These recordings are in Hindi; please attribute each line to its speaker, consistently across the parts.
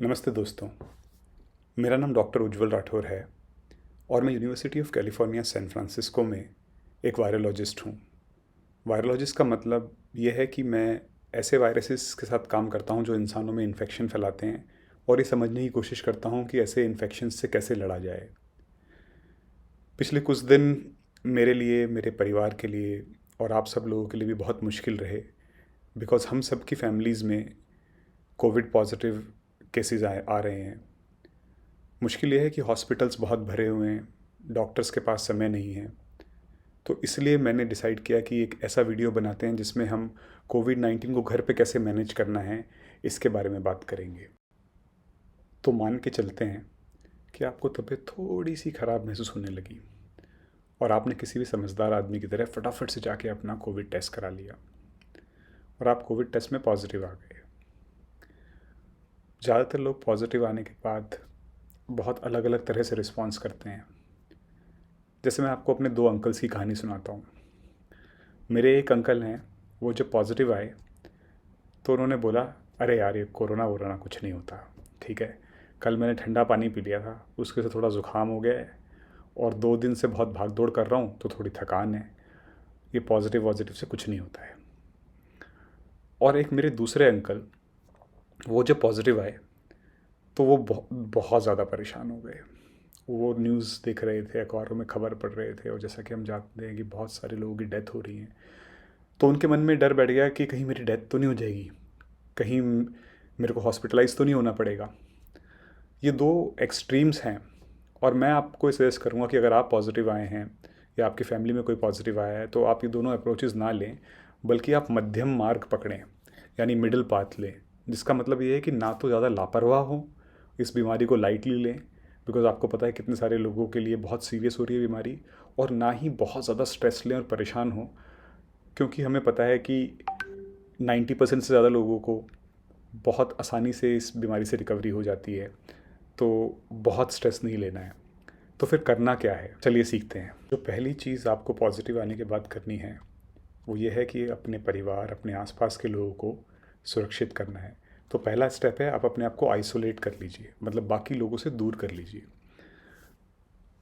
Speaker 1: नमस्ते दोस्तों। मेरा नाम डॉक्टर उज्जवल राठौर है और मैं University of California San Francisco में एक वायरोलॉजिस्ट हूँ। वायरोलॉजिस्ट का मतलब ये है कि मैं ऐसे वायरसेस के साथ काम करता हूँ जो इंसानों में इन्फेक्शन फैलाते हैं और ये समझने की कोशिश करता हूँ कि ऐसे इन्फेक्शन से कैसे लड़ा जाए। पिछले कुछ दिन मेरे लिए, मेरे परिवार के लिए और आप सब लोगों के लिए भी बहुत मुश्किल रहे, बिकॉज़ हम सब की फैमिलीज़ में कोविड पॉजिटिव केसेस आ रहे हैं। मुश्किल ये है कि हॉस्पिटल्स बहुत भरे हुए हैं, डॉक्टर्स के पास समय नहीं है। तो इसलिए मैंने डिसाइड किया कि एक ऐसा वीडियो बनाते हैं जिसमें हम कोविड-19 को घर पे कैसे मैनेज करना है, इसके बारे में बात करेंगे। तो मान के चलते हैं कि आपको तबीयत थोड़ी-सी ख़राब महसूस होने लगी और आपने किसी भी समझदार आदमी की तरह फटाफट से जाके अपना कोविड टेस्ट करा लिया और आप कोविड टेस्ट में पॉज़िटिव आ गए। ज़्यादातर लोग पॉज़िटिव आने के बाद बहुत अलग-अलग तरह से रिस्पॉन्स करते हैं। जैसे मैं आपको अपने 2 अंकल्स की कहानी सुनाता हूँ। मेरे एक अंकल हैं, वो जब पॉज़िटिव आए तो उन्होंने बोला, अरे यार ये कोरोना वोरोना कुछ नहीं होता, ठीक है। कल मैंने ठंडा पानी पी लिया था, उसके से थोड़ा ज़ुकाम हो गया है और 2 दिन से बहुत भाग दौड़ कर रहा हूँ तो थोड़ी थकान है। ये पॉज़िटिव वॉज़िटिव से कुछ नहीं होता है। और एक मेरे दूसरे अंकल, वो जब पॉज़िटिव आए तो वो बहुत ज़्यादा परेशान हो गए। वो न्यूज़ देख रहे थे, अखबारों में खबर पढ़ रहे थे और जैसा कि हम जानते हैं कि बहुत सारे लोगों की डेथ हो रही है, तो उनके मन में डर बैठ गया कि कहीं मेरी डेथ तो नहीं हो जाएगी, कहीं मेरे को हॉस्पिटलाइज तो नहीं होना पड़ेगा। ये दो एक्सट्रीम्स हैं और मैं आपको सजेस्ट करूँगा कि अगर आप पॉजिटिव आए हैं या आपकी फैमिली में कोई पॉजिटिव आया है तो आप ये दोनों अप्रोचेज़ ना लें, बल्कि आप मध्यम मार्ग पकड़ें, यानी मिडिल पाथ लें। जिसका मतलब ये है कि ना तो ज़्यादा लापरवाह हो, इस बीमारी को लाइटली लें, बिकॉज़ आपको पता है कितने सारे लोगों के लिए बहुत सीरियस हो रही है बीमारी, और ना ही बहुत ज़्यादा स्ट्रेस लें और परेशान हो, क्योंकि हमें पता है कि 90% से ज़्यादा लोगों को बहुत आसानी से इस बीमारी से रिकवरी हो जाती है। तो बहुत स्ट्रेस नहीं लेना है। तो फिर करना क्या है, चलिए सीखते हैं। जो पहली चीज़ आपको पॉजिटिव आने के बाद करनी है वो ये है कि अपने परिवार, अपने आसपास के लोगों को सुरक्षित करना है। तो पहला स्टेप है, आप अपने आप को आइसोलेट कर लीजिए, मतलब बाकी लोगों से दूर कर लीजिए।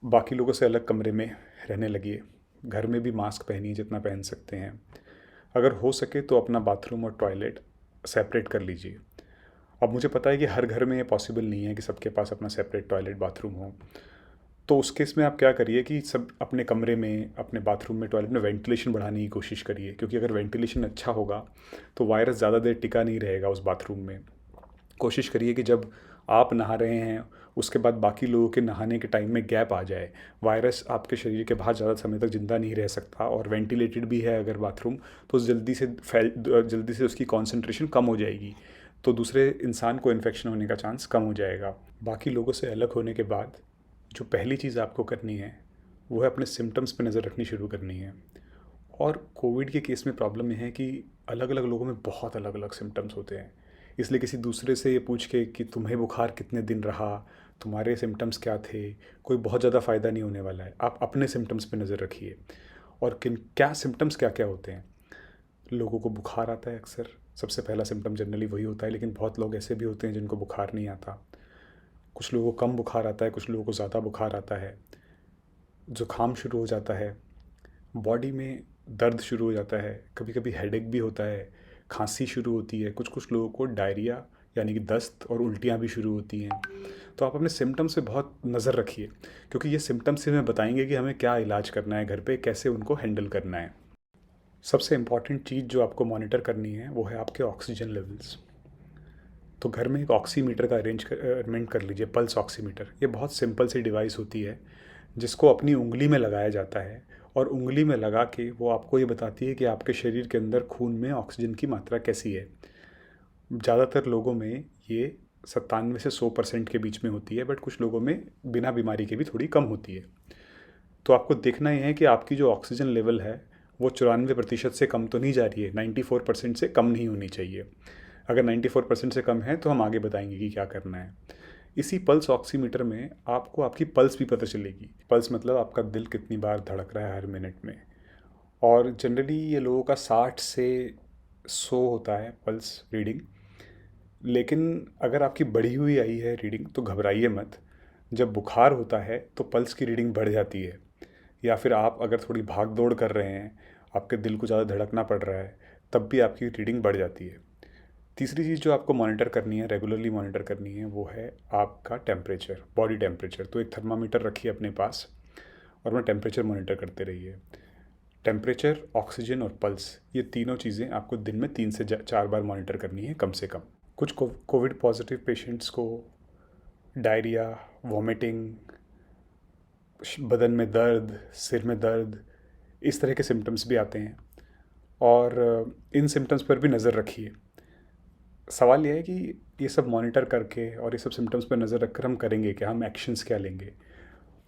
Speaker 1: बाकी लोगों से अलग कमरे में रहने लगिए। घर में भी मास्क पहनिए जितना पहन सकते हैं। अगर हो सके तो अपना बाथरूम और टॉयलेट सेपरेट कर लीजिए। अब मुझे पता है कि हर घर में ये पॉसिबल नहीं है कि सबके पास अपना सेपरेट टॉयलेट बाथरूम हो। तो उस केस में आप क्या करिए कि सब अपने कमरे में, अपने बाथरूम में, टॉयलेट में वेंटिलेशन बढ़ाने की कोशिश करिए, क्योंकि अगर वेंटिलेशन अच्छा होगा तो वायरस ज़्यादा देर टिका नहीं रहेगा उस बाथरूम में। कोशिश करिए कि जब आप नहा रहे हैं उसके बाद बाकी लोगों के नहाने के टाइम में गैप आ जाए। वायरस आपके शरीर के बाहर ज़्यादा समय तक ज़िंदा नहीं रह सकता, और वेंटिलेटेड भी है अगर बाथरूम तो जल्दी से उसकी कॉन्सेंट्रेशन कम हो जाएगी, तो दूसरे इंसान को इन्फेक्शन होने का चांस कम हो जाएगा। बाकी लोगों से अलग होने के बाद जो पहली चीज़ आपको करनी है वो है अपने सिम्टम्स पे नज़र रखनी शुरू करनी है। और कोविड के केस में प्रॉब्लम यह है कि अलग अलग लोगों में बहुत अलग अलग सिम्टम्स होते हैं, इसलिए किसी दूसरे से ये पूछ के कि तुम्हें बुखार कितने दिन रहा, तुम्हारे सिम्टम्स क्या थे, कोई बहुत ज़्यादा फ़ायदा नहीं होने वाला है। आप अपने सिम्टम्स पे नज़र रखिए और किन क्या सिम्टम्स क्या क्या होते हैं। लोगों को बुखार आता है, अक्सर सबसे पहला सिम्टम जनरली वही होता है, लेकिन बहुत लोग ऐसे भी होते हैं जिनको बुखार नहीं आता। कुछ लोगों को कम बुखार आता है, कुछ लोगों को ज़्यादा बुखार आता है, ज़ुकाम शुरू हो जाता है, बॉडी में दर्द शुरू हो जाता है, कभी कभी हेडेक भी होता है, खांसी शुरू होती है, कुछ कुछ लोगों को डायरिया यानी कि दस्त और उल्टियाँ भी शुरू होती हैं। तो आप अपने सिम्टम्स पे बहुत नज़र रखिए, क्योंकि ये सिम्टम्स से हमें बताएंगे कि हमें क्या इलाज करना है घर पे, कैसे उनको हैंडल करना है। सबसे इम्पॉर्टेंट चीज़ जो आपको मॉनिटर करनी है वो है आपके ऑक्सीजन लेवल्स। तो घर में एक ऑक्सीमीटर का अरेंजमेंट कर लीजिए, पल्स ऑक्सीमीटर। ये बहुत सिंपल सी डिवाइस होती है जिसको अपनी उंगली में लगाया जाता है, और उंगली में लगा के वो आपको ये बताती है कि आपके शरीर के अंदर खून में ऑक्सीजन की मात्रा कैसी है। ज़्यादातर लोगों में ये 97 से 100% के बीच में होती है, बट कुछ लोगों में बिना बीमारी के भी थोड़ी कम होती है। तो आपको देखना ये है कि आपकी जो ऑक्सीजन लेवल है वो 94% से कम तो नहीं जा रही है, 94% से कम नहीं होनी चाहिए। अगर 94% से कम है तो हम आगे बताएंगे कि क्या करना है। इसी पल्स ऑक्सीमीटर में आपको आपकी पल्स भी पता चलेगी। पल्स मतलब आपका दिल कितनी बार धड़क रहा है हर मिनट में। और जनरली ये लोगों का 60 से 100 होता है पल्स रीडिंग। लेकिन अगर आपकी बढ़ी हुई आई है रीडिंग तो घबराइए मत। जब बुखार होता है तो पल्स की रीडिंग बढ़ जाती है, या फिर आप अगर थोड़ी भाग दौड़ कर रहे हैं, आपके दिल को ज़्यादा धड़कना पड़ रहा है, तब भी आपकी रीडिंग बढ़ जाती है। तीसरी चीज़ जो आपको मॉनिटर करनी है, रेगुलरली मॉनिटर करनी है, वो है आपका टेम्परेचर, बॉडी टेम्परेचर। तो एक थर्मामीटर रखिए अपने पास और अपना टेम्परेचर मॉनिटर करते रहिए। टेम्परेचर, ऑक्सीजन और पल्स, ये तीनों चीज़ें आपको दिन में 3 से 4 बार मॉनिटर करनी है कम से कम। कुछ कोविड पॉजिटिव पेशेंट्स को डायरिया, वॉमिटिंग, बदन में दर्द, सिर में दर्द, इस तरह के सिम्टम्स भी आते हैं, और इन सिम्टम्स पर भी नज़र रखिए। सवाल यह है कि ये सब मॉनिटर करके और ये सब सिम्टम्स पर नज़र रखकर हम करेंगे क्या, हम एक्शंस क्या लेंगे।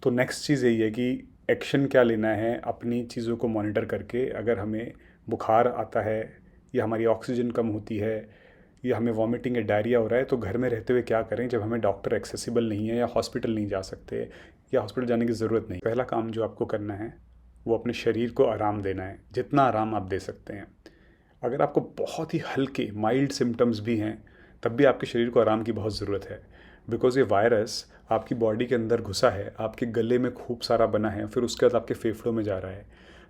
Speaker 1: तो नेक्स्ट चीज़ यही है कि एक्शन क्या लेना है अपनी चीज़ों को मॉनिटर करके। अगर हमें बुखार आता है, या हमारी ऑक्सीजन कम होती है, या हमें वॉमिटिंग या डायरिया हो रहा है, तो घर में रहते हुए क्या करें जब हमें डॉक्टर एक्सेसिबल नहीं है, या हॉस्पिटल नहीं जा सकते, या हॉस्पिटल जाने की ज़रूरत नहीं। पहला काम जो आपको करना है वो अपने शरीर को आराम देना है, जितना आराम आप दे सकते हैं। अगर आपको बहुत ही हल्के माइल्ड सिम्टम्स भी हैं, तब भी आपके शरीर को आराम की बहुत ज़रूरत है। बिकॉज़ ये वायरस आपकी बॉडी के अंदर घुसा है, आपके गले में खूब सारा बना है, फिर उसके बाद आपके फेफड़ों में जा रहा है।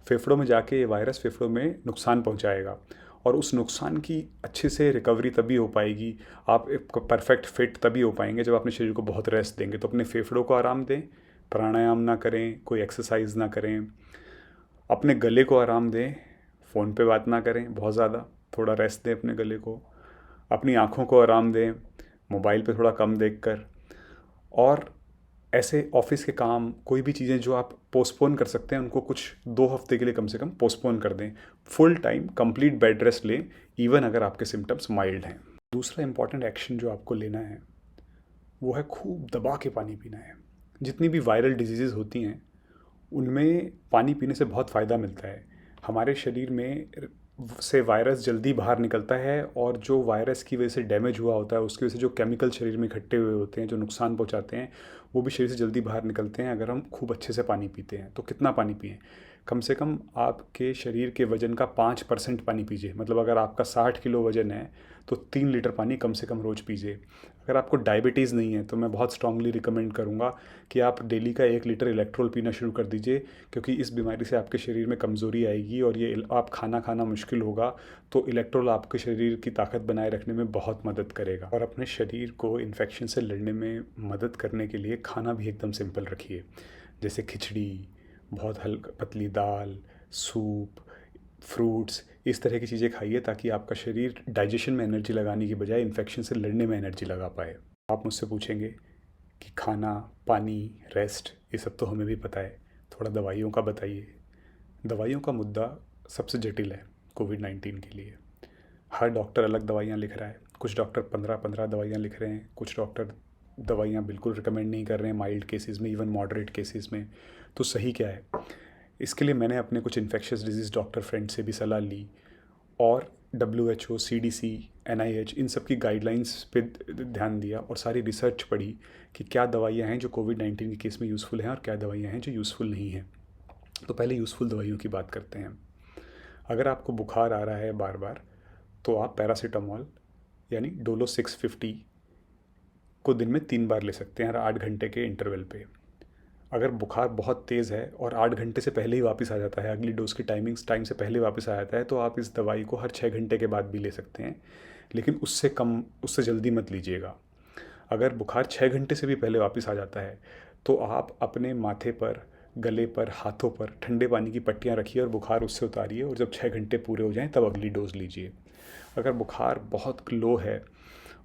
Speaker 1: फेफड़ों में जाके ये वायरस फेफड़ों में नुकसान पहुंचाएगा, और उस नुकसान की अच्छे से रिकवरी तभी हो पाएगी, आप एक परफेक्ट फिट तभी हो पाएंगे जब अपने शरीर को बहुत रेस्ट देंगे। तो अपने फेफड़ों को आराम दें, प्राणायाम ना करें, कोई एक्सरसाइज ना करें, अपने गले को आराम दें, फ़ोन पे बात ना करें बहुत ज़्यादा, थोड़ा रेस्ट दें अपने गले को, अपनी आँखों को आराम दें, मोबाइल पे थोड़ा कम देखकर, और ऐसे ऑफिस के काम, कोई भी चीज़ें जो आप पोस्टपोन कर सकते हैं उनको कुछ 2 हफ्ते के लिए कम से कम पोस्टपोन कर दें। Full time complete bed rest लें, इवन अगर आपके सिम्टम्स माइल्ड हैं। दूसरा इंपॉर्टेंट एक्शन जो आपको लेना है वो है खूब दबा के पानी पीना है। जितनी भी वायरल डिजीज़ होती हैं उनमें पानी पीने से बहुत फ़ायदा मिलता है। हमारे शरीर में से वायरस जल्दी बाहर निकलता है, और जो वायरस की वजह से डैमेज हुआ होता है उसकी वजह से जो केमिकल शरीर में इकट्ठे हुए होते हैं जो नुकसान पहुंचाते हैं, वो भी शरीर से जल्दी बाहर निकलते हैं अगर हम खूब अच्छे से पानी पीते हैं। तो कितना पानी पिएं? कम से कम आपके शरीर के वज़न का 5% पानी पीजिए। मतलब अगर आपका 60 किलो वज़न है तो 3 लीटर पानी कम से कम रोज़ पीजिए। अगर आपको डायबिटीज़ नहीं है तो मैं बहुत स्ट्रांगली रिकमेंड करूँगा कि आप डेली का 1 लीटर इलेक्ट्रोल पीना शुरू कर दीजिए, क्योंकि इस बीमारी से आपके शरीर में कमज़ोरी आएगी और ये आप खाना खाना मुश्किल होगा। तो इलेक्ट्रोल आपके शरीर की ताकत बनाए रखने में बहुत मदद करेगा। और अपने शरीर को इन्फेक्शन से लड़ने में मदद करने के लिए खाना भी एकदम सिंपल रखिए, जैसे खिचड़ी, बहुत हल्का पतली दाल, सूप, फ्रूट्स, इस तरह की चीज़ें खाइए ताकि आपका शरीर डाइजेशन में एनर्जी लगाने की बजाय इन्फेक्शन से लड़ने में एनर्जी लगा पाए। आप मुझसे पूछेंगे कि खाना, पानी, रेस्ट, ये सब तो हमें भी पता है, थोड़ा दवाइयों का बताइए। दवाइयों का मुद्दा सबसे जटिल है कोविड-19 के लिए। हर डॉक्टर अलग दवाइयाँ लिख रहा है। कुछ डॉक्टर 15-15 दवाइयाँ लिख रहे हैं, कुछ डॉक्टर दवाइयाँ बिल्कुल रिकमेंड नहीं कर रहे हैं माइल्ड केसेस में, इवन मॉडरेट केसेस में। तो सही क्या है? इसके लिए मैंने अपने कुछ इन्फेक्शियस डिजीज़ डॉक्टर फ्रेंड से भी सलाह ली, और WHO, CDC, NIH, इन सब की गाइडलाइंस पे ध्यान दिया, और सारी रिसर्च पढ़ी कि क्या दवाइयाँ हैं जो कोविड-19 के केस में यूज़फुल हैं और क्या दवाइयाँ हैं जो यूज़फुल नहीं हैं। तो पहले यूज़फुल दवाइयों की बात करते हैं। अगर आपको बुखार आ रहा है बार बार, तो आप पैरासीटामॉल यानी डोलो 650 को दिन में 3 बार ले सकते हैं, हर 8 घंटे के इंटरवल पे। अगर बुखार बहुत तेज़ है और 8 घंटे से पहले ही वापस आ जाता है, अगली डोज की टाइम से पहले वापस आ जाता है, तो आप इस दवाई को हर 6 घंटे के बाद भी ले सकते हैं, लेकिन उससे कम, उससे जल्दी मत लीजिएगा। अगर बुखार 6 घंटे से भी पहले वापस आ जाता है तो आप अपने माथे पर, गले पर, हाथों पर ठंडे पानी की पट्टियाँ रखिए और बुखार उससे उतारिए, और जब 6 घंटे पूरे हो जाएं तब अगली डोज लीजिए। अगर बुखार बहुत लो है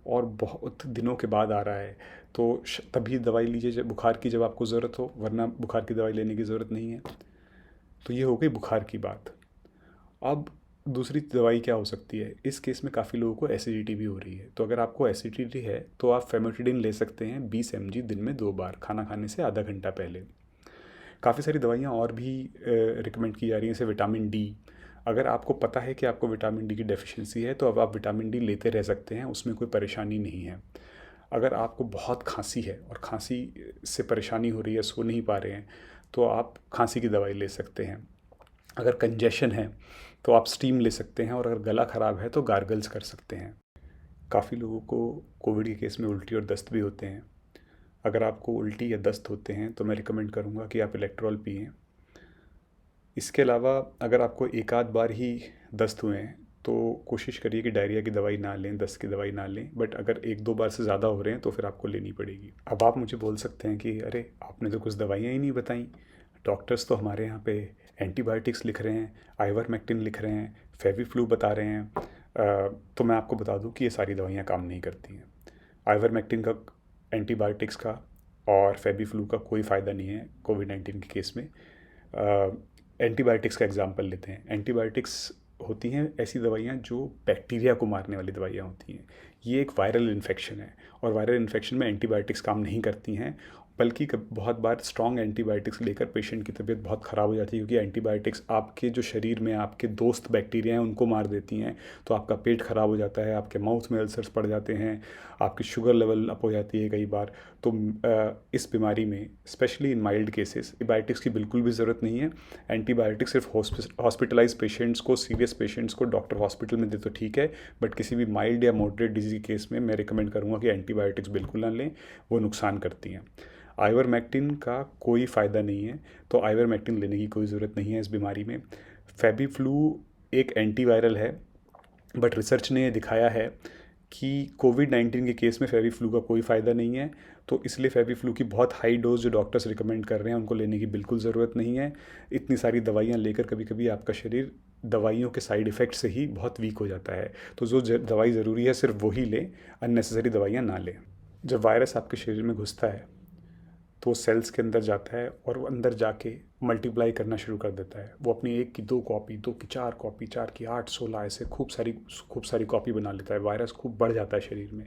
Speaker 1: और बहुत दिनों के बाद आ रहा है तो तभी दवाई लीजिए जब बुखार की, जब आपको ज़रूरत हो, वरना बुखार की दवाई लेने की ज़रूरत नहीं है। तो ये हो गई बुखार की बात। अब दूसरी दवाई क्या हो सकती है? इस केस में काफ़ी लोगों को एसिडिटी भी हो रही है, तो अगर आपको एसिडिटी है तो आप फेमोटिडिन ले सकते हैं 20 mg दिन में 2 बार, खाना खाने से आधा घंटा पहले। काफ़ी सारी दवाइयाँ और भी रिकमेंड की जा रही हैं, जैसे विटामिन डी। अगर आपको पता है कि आपको विटामिन डी की डेफिशिएंसी है तो अब आप विटामिन डी लेते रह सकते हैं, उसमें कोई परेशानी नहीं है। अगर आपको बहुत खांसी है और खांसी से परेशानी हो रही है, सो नहीं पा रहे हैं, तो आप खांसी की दवाई ले सकते हैं। अगर कंजेशन है तो आप स्टीम ले सकते हैं, और अगर गला ख़राब है तो गार्गल्स कर सकते हैं। काफ़ी लोगों को कोविड के केस में उल्टी और दस्त भी होते हैं। अगर आपको उल्टी या दस्त होते हैं तो मैं रिकमेंड करूँगा कि आप इलेक्ट्रॉल पिएँ। इसके अलावा अगर आपको एक आध बार ही दस्त हुए हैं तो कोशिश करिए कि डायरिया की दवाई ना लें, दस्त की दवाई ना लें। बट अगर एक दो बार से ज़्यादा हो रहे हैं तो फिर आपको लेनी पड़ेगी। अब आप मुझे बोल सकते हैं कि अरे आपने तो कुछ दवाइयाँ ही नहीं बताई, डॉक्टर्स तो हमारे यहाँ पे एंटीबायोटिक्स लिख रहे हैं, आइवरमेक्टिन लिख रहे हैं, फेविफ्लू बता रहे हैं। तो मैं आपको बता दूं कि ये सारी दवाइयाँ काम नहीं करती हैं। आइवरमेक्टिन का, एंटीबायोटिक्स का और फेविफ्लू का कोई फ़ायदा नहीं है कोविड-19 के केस में। एंटीबायोटिक्स का एग्जांपल लेते हैं। एंटीबायोटिक्स होती हैं ऐसी दवाइयाँ जो बैक्टीरिया को मारने वाली दवाइयाँ होती हैं। ये एक वायरल इन्फेक्शन है और वायरल इन्फेक्शन में एंटीबायोटिक्स काम नहीं करती हैं। बल्कि बहुत बार स्ट्रॉन्ग एंटीबायोटिक्स लेकर पेशेंट की तबीयत बहुत ख़राब हो जाती है, क्योंकि एंटीबायोटिक्स आपके जो शरीर में आपके दोस्त बैक्टीरिया हैं उनको मार देती हैं। तो आपका पेट ख़राब हो जाता है, आपके माउथ में अल्सर्स पड़ जाते हैं, आपकी शुगर लेवल अप हो जाती है कई बार। तो इस बीमारी में specially in mild cases antibiotics की बिल्कुल भी ज़रूरत नहीं है। एंटीबायोटिक्स सिर्फ हॉस्पिटलाइज पेशेंट्स को, सीरियस पेशेंट्स को डॉक्टर हॉस्पिटल में दे तो ठीक है, बट किसी भी माइल्ड या मॉडरेट डिजीज केस में मैं रिकमेंड करूँगा कि एंटीबायोटिक्स बिल्कुल ना लें, वो नुकसान करती हैं। आइवरमेक्टिन का कोई फ़ायदा नहीं है, तो आइवरमेक्टिन लेने की कोई ज़रूरत नहीं है इस बीमारी में। फेबिफ्लू एक एंटीवायरल है, बट रिसर्च ने दिखाया है कि कोविड-19 के केस में फेविफ्लू का कोई फ़ायदा नहीं है। तो इसलिए फेविफ्लू की बहुत हाई डोज जो डॉक्टर्स रिकमेंड कर रहे हैं उनको लेने की बिल्कुल ज़रूरत नहीं है। इतनी सारी दवाइयाँ लेकर कभी कभी आपका शरीर दवाइयों के साइड इफ़ेक्ट से ही बहुत वीक हो जाता है। तो जो दवाई ज़रूरी है सिर्फ वही लें, अननेसेसरी दवाइयाँ ना लें। जब वायरस आपके शरीर में घुसता है तो वो सेल्स के अंदर जाता है और वो अंदर जाके मल्टीप्लाई करना शुरू कर देता है। वो अपनी एक की दो कॉपी, दो की चार कॉपी, चार की आठ, 16 ऐसे खूब सारी कॉपी बना लेता है। वायरस खूब बढ़ जाता है शरीर में।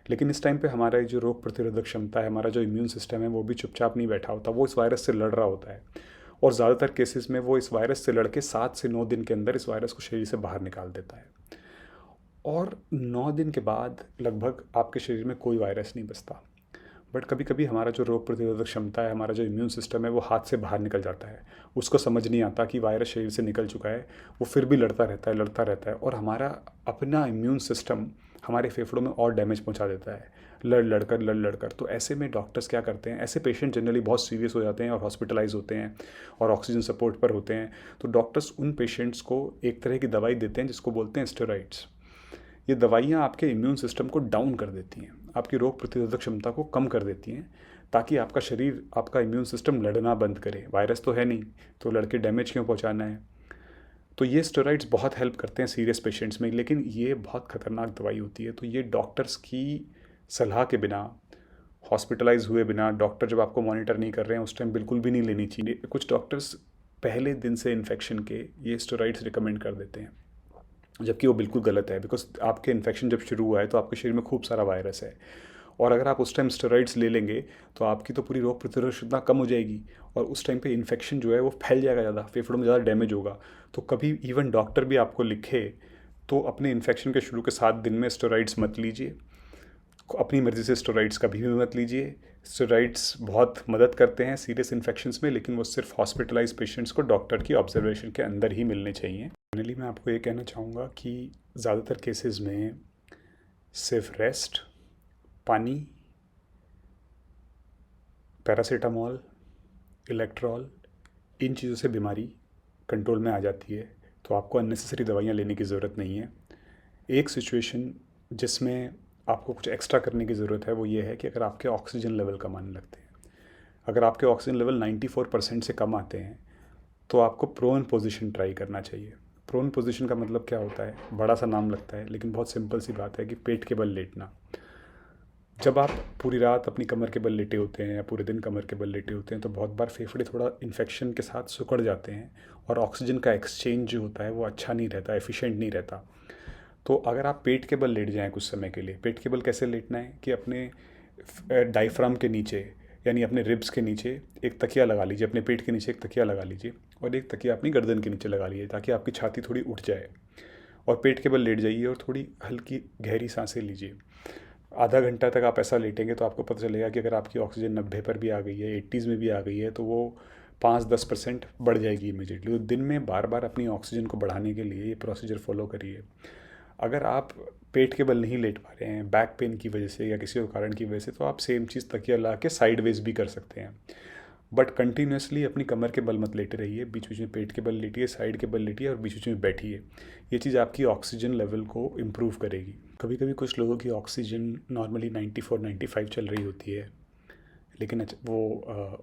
Speaker 1: लेकिन इस टाइम पे हमारा जो रोग प्रतिरोधक क्षमता है, हमारा जो इम्यून सिस्टम है, वो भी चुपचाप नहीं बैठा होता, वो इस वायरस से लड़ रहा होता है। और ज़्यादातर केसेस में वो इस वायरस से लड़के 7 से 9 दिन के अंदर इस वायरस को शरीर से बाहर निकाल देता है। और 9 दिन के बाद लगभग आपके शरीर में कोई वायरस नहीं बचता। बट कभी कभी हमारा जो रोग प्रतिरोधक क्षमता है, हमारा जो इम्यून सिस्टम है, वो हाथ से बाहर निकल जाता है। उसको समझ नहीं आता कि वायरस शरीर से निकल चुका है। वो फिर भी लड़ता रहता है और हमारा अपना इम्यून सिस्टम हमारे फेफड़ों में और डैमेज पहुंचा देता है, लड़ लड़कर। तो ऐसे में डॉक्टर्स क्या करते हैं, ऐसे पेशेंट जनरली बहुत सीरियस हो जाते हैं और हॉस्पिटलाइज होते हैं और ऑक्सीजन सपोर्ट पर होते हैं। तो डॉक्टर्स उन पेशेंट्स को एक तरह की दवाई देते हैं जिसको बोलते हैं स्टेरॉइड्स। ये दवाइयाँ आपके इम्यून सिस्टम को डाउन कर देती हैं, आपकी रोग प्रतिरोधक क्षमता को कम कर देती हैं, ताकि आपका शरीर, आपका इम्यून सिस्टम लड़ना बंद करे। वायरस तो है नहीं, तो लड़के डैमेज क्यों पहुंचाना है। तो ये स्टेरॉइड्स बहुत हेल्प करते हैं सीरियस पेशेंट्स में, लेकिन ये बहुत ख़तरनाक दवाई होती है। तो ये डॉक्टर्स की सलाह के बिना, हॉस्पिटलाइज हुए बिना, डॉक्टर जब आपको मॉनिटर नहीं कर रहे हैं उस टाइम बिल्कुल भी नहीं लेनी चाहिए। कुछ डॉक्टर्स पहले दिन से इन्फेक्शन के ये स्टेरॉइड्स रिकमेंड कर देते हैं, जबकि वो बिल्कुल गलत है। बिकॉज आपके इन्फेक्शन जब शुरू हुआ है तो आपके शरीर में खूब सारा वायरस है, और अगर आप उस टाइम स्टेरॉइड्स ले लेंगे तो आपकी तो पूरी रोग प्रतिरोधक क्षमता कम हो जाएगी और उस टाइम पे इन्फेक्शन जो है वो फैल जाएगा ज़्यादा, फेफड़ों में ज़्यादा डैमेज होगा। तो कभी इवन डॉक्टर भी आपको लिखे तो अपने इन्फेक्शन के शुरू के 7 दिन में स्टेरॉइड्स मत लीजिए। अपनी मर्ज़ी से स्टेरॉइड्स कभी भी मत लीजिए। स्टेरॉइड्स बहुत मदद करते हैं सीरियस इन्फेक्शंस में, लेकिन वो सिर्फ हॉस्पिटलाइज पेशेंट्स को डॉक्टर की ऑब्जर्वेशन के अंदर ही मिलने चाहिए। फाइनली मैं आपको ये कहना चाहूँगा कि ज़्यादातर केसेस में सिर्फ रेस्ट, पानी, पैरासीटामॉल, इलेक्ट्रॉल, इन चीज़ों से बीमारी कंट्रोल में आ जाती है। तो आपको अननेसेसरी दवाइयाँ लेने की ज़रूरत नहीं है। एक सिचुएशन जिसमें आपको कुछ एक्स्ट्रा करने की ज़रूरत है वो ये है कि अगर आपके ऑक्सीजन लेवल कम आने लगते हैं, अगर आपके ऑक्सीजन लेवल 94% से कम आते हैं तो आपको प्रोन पोजीशन ट्राई करना चाहिए। प्रोन पोजीशन का मतलब क्या होता है, बड़ा सा नाम लगता है, लेकिन बहुत सिंपल सी बात है कि पेट के बल लेटना। जब आप पूरी रात अपनी कमर के बल लेटे होते हैं या पूरे दिन कमर के बल लेटे होते हैं तो बहुत बार फेफड़े थोड़ा इन्फेक्शन के साथ सिकुड़ जाते हैं और ऑक्सीजन का एक्सचेंज जो होता है वो अच्छा नहीं रहता, एफिशिएंट नहीं रहता। तो अगर आप पेट के बल लेट जाएं कुछ समय के लिए, पेट के बल कैसे लेटना है कि अपने डायफ्राम के नीचे, यानी अपने रिब्स के नीचे एक तकिया लगा लीजिए, अपने पेट के नीचे एक तकिया लगा लीजिए और एक तकिया अपनी गर्दन के नीचे लगा लीजिए, ताकि आपकी छाती थोड़ी उठ जाए। और पेट के बल लेट जाइए और थोड़ी हल्की गहरी सांसें लीजिए। आधा घंटा तक आप ऐसा लेटेंगे तो आपको पता चलेगा कि अगर आपकी ऑक्सीजन 90 पर भी आ गई है, 80s में भी आ गई है, तो वो 5-10% बढ़ जाएगी इमीडिएटली। तो दिन में बार बार अपनी ऑक्सीजन को बढ़ाने के लिए ये प्रोसीजर फॉलो करिए। अगर आप पेट के बल नहीं लेट पा रहे हैं बैक पेन की वजह से या किसी और कारण की वजह से, तो आप सेम चीज़ तकिया ला के साइडवेज भी कर सकते हैं। बट कंटिन्यूसली अपनी कमर के बल मत लेटे रहिए, बीच बीच में पेट के बल लेटिए, साइड के बल लेटिए और बीच बीच में बैठिए। ये चीज़ आपकी ऑक्सीजन लेवल को इम्प्रूव करेगी। कभी कभी कुछ लोगों की ऑक्सीजन नॉर्मली 94-95 चल रही होती है, लेकिन वो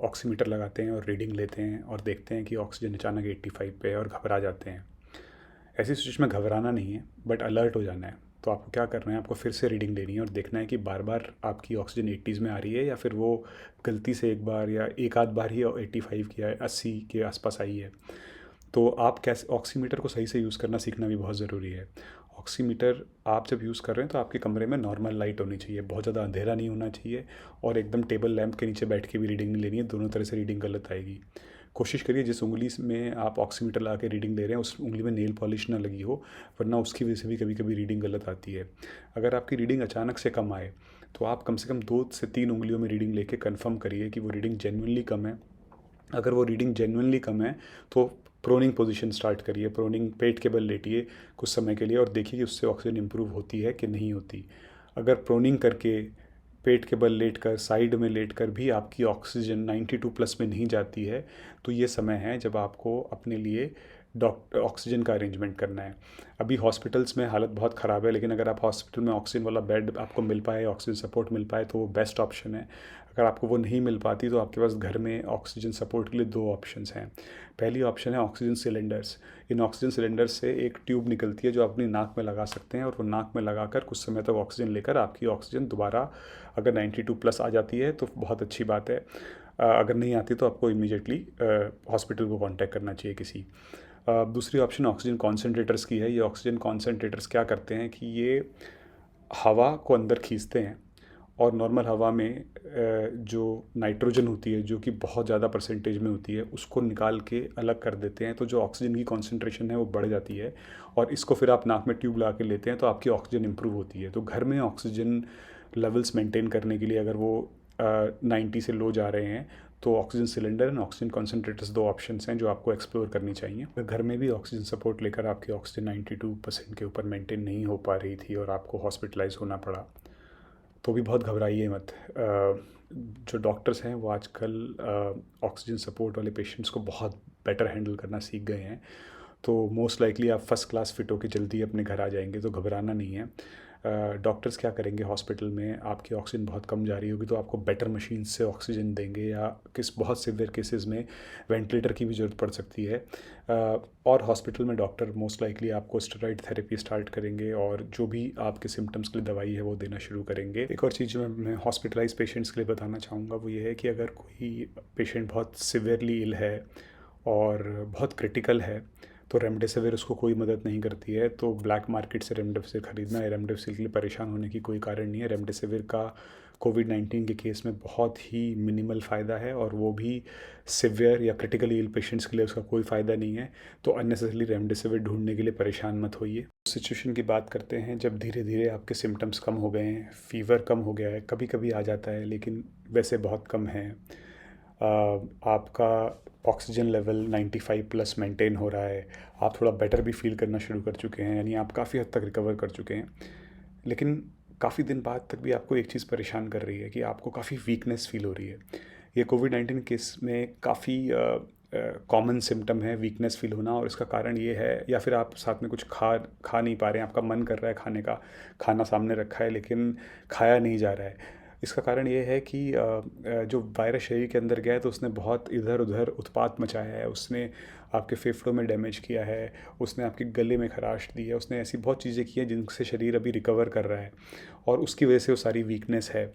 Speaker 1: ऑक्सीमीटर लगाते हैं और रीडिंग लेते हैं और देखते हैं कि ऑक्सीजन अचानक 85 पे है और घबरा जाते हैं। ऐसी सिचुएशन में घबराना नहीं है, बट अलर्ट हो जाना है। तो आपको क्या करना है, आपको फिर से रीडिंग लेनी है और देखना है कि बार बार आपकी ऑक्सीजन 80s में आ रही है या फिर वो गलती से एक बार या एक आध बार ही 85 की या 80 के आसपास आई है। तो आप कैसे ऑक्सीमीटर को सही से यूज़ करना सीखना भी बहुत ज़रूरी है। ऑक्सीमीटर आप जब यूज़ कर रहे हैं तो आपके कमरे में नॉर्मल लाइट होनी चाहिए, बहुत ज़्यादा अंधेरा नहीं होना चाहिए, और एकदम टेबल लैंप के नीचे बैठ के भी रीडिंग नहीं लेनी है, दोनों तरह से रीडिंग गलत आएगी। कोशिश करिए जिस उंगली में आप ऑक्सीमीटर लगा के रीडिंग ले रहे हैं उस उंगली में नेल पॉलिश ना लगी हो, वरना उसकी वजह से भी कभी कभी रीडिंग गलत आती है। अगर आपकी रीडिंग अचानक से कम आए तो आप कम से कम 2 से 3 उंगलियों में रीडिंग लेके कंफर्म करिए कि वो रीडिंग जेन्युइनली कम है। अगर वो रीडिंग जेन्युइनली कम है तो प्रोनिंग पोजीशन स्टार्ट करिए, प्रोनिंग पेट के बल लेटिए कुछ समय के लिए और देखिए कि उससे ऑक्सीजन इंप्रूव होती है कि नहीं होती। अगर प्रोनिंग करके पेट के बल लेटकर साइड में लेटकर भी आपकी ऑक्सीजन 92 प्लस में नहीं जाती है, तो ये समय है जब आपको अपने लिए डॉक्टर ऑक्सीजन का अरेंजमेंट करना है। अभी हॉस्पिटल्स में हालत बहुत ख़राब है, लेकिन अगर आप हॉस्पिटल में ऑक्सीजन वाला बेड आपको मिल पाए, ऑक्सीजन सपोर्ट मिल पाए, तो वो बेस्ट ऑप्शन है। अगर आपको वो नहीं मिल पाती तो आपके पास घर में ऑक्सीजन सपोर्ट के लिए 2 ऑप्शंस हैं। पहली ऑप्शन है ऑक्सीजन सिलेंडर्स। इन ऑक्सीजन सिलेंडर्स से एक ट्यूब निकलती है जो आप अपनी नाक में लगा सकते हैं, और वो नाक में लगाकर कुछ समय तक ऑक्सीजन लेकर आपकी ऑक्सीजन दोबारा अगर 92 प्लस आ जाती है तो बहुत अच्छी बात है। अगर नहीं आती तो आपको इमीडिएटली हॉस्पिटल को कांटेक्ट करना चाहिए किसी। दूसरी ऑप्शन ऑक्सीजन कॉन्सेंट्रेटर्स की है। ये ऑक्सीजन कॉन्सेंट्रेटर्स क्या करते हैं कि ये हवा को अंदर खींचते हैं और नॉर्मल हवा में जो नाइट्रोजन होती है, जो कि बहुत ज़्यादा परसेंटेज में होती है, उसको निकाल के अलग कर देते हैं। तो जो ऑक्सीजन की कॉन्सेंट्रेशन है वो बढ़ जाती है, और इसको फिर आप नाक में ट्यूब लगा के लेते हैं तो आपकी ऑक्सीजन इंप्रूव होती है। तो घर में ऑक्सीजन लेवल्स मेंटेन करने के लिए अगर वो 90 से लो जा रहे हैं तो oxygen cylinder and oxygen concentrators 2 options हैं जो आपको एक्सप्लोर करनी चाहिए। अगर घर में भी ऑक्सीजन सपोर्ट लेकर आपकी ऑक्सीजन 92% के ऊपर मेंटेन नहीं हो पा रही थी और आपको हॉस्पिटलाइज होना पड़ा, तो भी बहुत घबराइए मत। जो डॉक्टर्स हैं वो आजकल ऑक्सीजन सपोर्ट वाले पेशेंट्स को बहुत बेटर हैंडल करना सीख गए हैं, तो मोस्ट लाइकली आप फर्स्ट क्लास फिट होकर जल्दी अपने घर आ जाएंगे, तो घबराना नहीं है। डॉक्टर्स क्या करेंगे, हॉस्पिटल में आपकी ऑक्सीजन बहुत कम जा रही होगी तो आपको बेटर मशीन से ऑक्सीजन देंगे, या किस बहुत सिवियर केसेस में वेंटिलेटर की भी ज़रूरत पड़ सकती है। और हॉस्पिटल में डॉक्टर मोस्ट लाइकली आपको स्टेरॉइड थेरेपी स्टार्ट करेंगे और जो भी आपके सिम्टम्स के लिए दवाई है वो देना शुरू करेंगे। एक और चीज़ जो मैं हॉस्पिटलाइज पेशेंट्स के लिए बताना चाहूँगा वो ये है कि अगर कोई पेशेंट बहुत सिवियरली इल है और बहुत क्रिटिकल है तो रेमडेसिविर उसको कोई मदद नहीं करती है। तो ब्लैक मार्केट से रेमडेसिविर खरीदना है, रेमडेसिविर के लिए परेशान होने की कोई कारण नहीं है। रेमडेसिविर का कोविड-19 के केस में बहुत ही मिनिमल फ़ायदा है, और वो भी सिवियर या क्रिटिकली इल पेशेंट्स के लिए उसका कोई फ़ायदा नहीं है। तो अननेसेसरली रेमडेसिविर ढूंढने के लिए परेशान मत होइए। सिचुएशन की बात करते हैं जब धीरे धीरे आपके सिम्टम्स कम हो गए हैं, फ़ीवर कम हो गया है, कभी कभी आ जाता है लेकिन वैसे बहुत कम है, आपका ऑक्सीजन लेवल 95 प्लस मेंटेन हो रहा है, आप थोड़ा बेटर भी फील करना शुरू कर चुके हैं, यानी आप काफ़ी हद तक रिकवर कर चुके हैं, लेकिन काफ़ी दिन बाद तक भी आपको एक चीज़ परेशान कर रही है कि आपको काफ़ी वीकनेस फील हो रही है। ये कोविड-19 केस में काफ़ी कॉमन सिम्टम है वीकनेस फील होना, और इसका कारण ये है, या फिर आप साथ में कुछ खा नहीं पा रहे हैं, आपका मन कर रहा है खाने का, खाना सामने रखा है लेकिन खाया नहीं जा रहा है। इसका कारण ये है कि जो वायरस शरीर के अंदर गया है तो उसने बहुत इधर उधर उत्पात मचाया है, उसने आपके फेफड़ों में डैमेज किया है, उसने आपके गले में खराश दी है, उसने ऐसी बहुत चीज़ें की हैं जिनसे शरीर अभी रिकवर कर रहा है, और उसकी वजह से वो सारी वीकनेस है।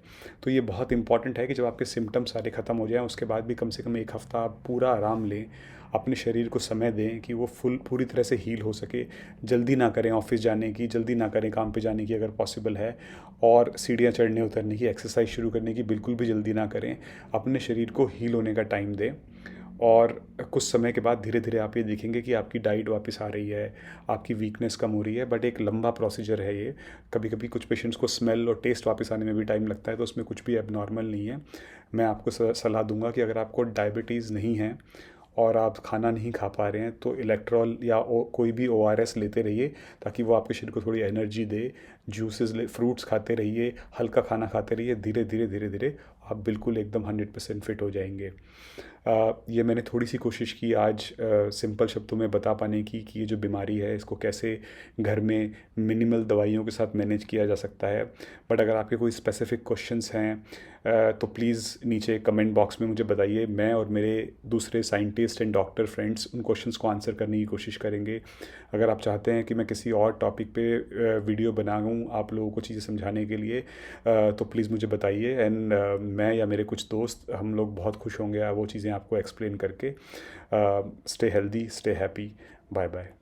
Speaker 1: तो ये बहुत इंपॉर्टेंट है कि जब आपके सिम्टम्स सारे ख़त्म हो जाएँ उसके बाद भी कम से कम 1 हफ़्ता आप पूरा आराम लें, अपने शरीर को समय दें कि वो पूरी तरह से हील हो सके। जल्दी ना करें ऑफिस जाने की, जल्दी ना करें काम पे जाने की अगर पॉसिबल है, और सीढ़ियाँ चढ़ने उतरने की, एक्सरसाइज शुरू करने की बिल्कुल भी जल्दी ना करें। अपने शरीर को हील होने का टाइम दें, और कुछ समय के बाद धीरे धीरे आप ये देखेंगे कि आपकी डाइट वापस आ रही है, आपकी वीकनेस कम हो रही है। बट एक लंबा प्रोसीजर है ये, कभी कभी कुछ पेशेंट्स को स्मेल और टेस्ट वापस आने में भी टाइम लगता है, तो उसमें कुछ भी एबनॉर्मल नहीं है। मैं आपको सलाह दूंगा कि अगर आपको डायबिटीज़ नहीं है और आप खाना नहीं खा पा रहे हैं तो इलेक्ट्रॉल या कोई भी ओआरएस लेते रहिए, ताकि वो आपके शरीर को थोड़ी एनर्जी दे। जूसेस ले, फ्रूट्स खाते रहिए, हल्का खाना खाते रहिए, धीरे धीरे धीरे धीरे आप बिल्कुल एकदम 100% फिट हो जाएंगे। ये मैंने थोड़ी सी कोशिश की आज सिंपल शब्दों में बता पाने की कि ये जो बीमारी है इसको कैसे घर में मिनिमल दवाइयों के साथ मैनेज किया जा सकता है। बट अगर आपके कोई स्पेसिफिक क्वेश्चंस हैं तो प्लीज़ नीचे कमेंट बॉक्स में मुझे बताइए। मैं और मेरे दूसरे साइंटिस्ट एंड डॉक्टर फ्रेंड्स उन क्वेश्चंस को आंसर करने की कोशिश करेंगे। अगर आप चाहते हैं कि मैं किसी और टॉपिक पे वीडियो बनाऊँ आप लोगों को चीज़ें समझाने के लिए, तो प्लीज़ मुझे बताइए। एंड मैं या मेरे कुछ दोस्त हम लोग बहुत खुश होंगे वो चीज़ें आपको एक्सप्लेन करके। Stay healthy, stay happy, bye bye.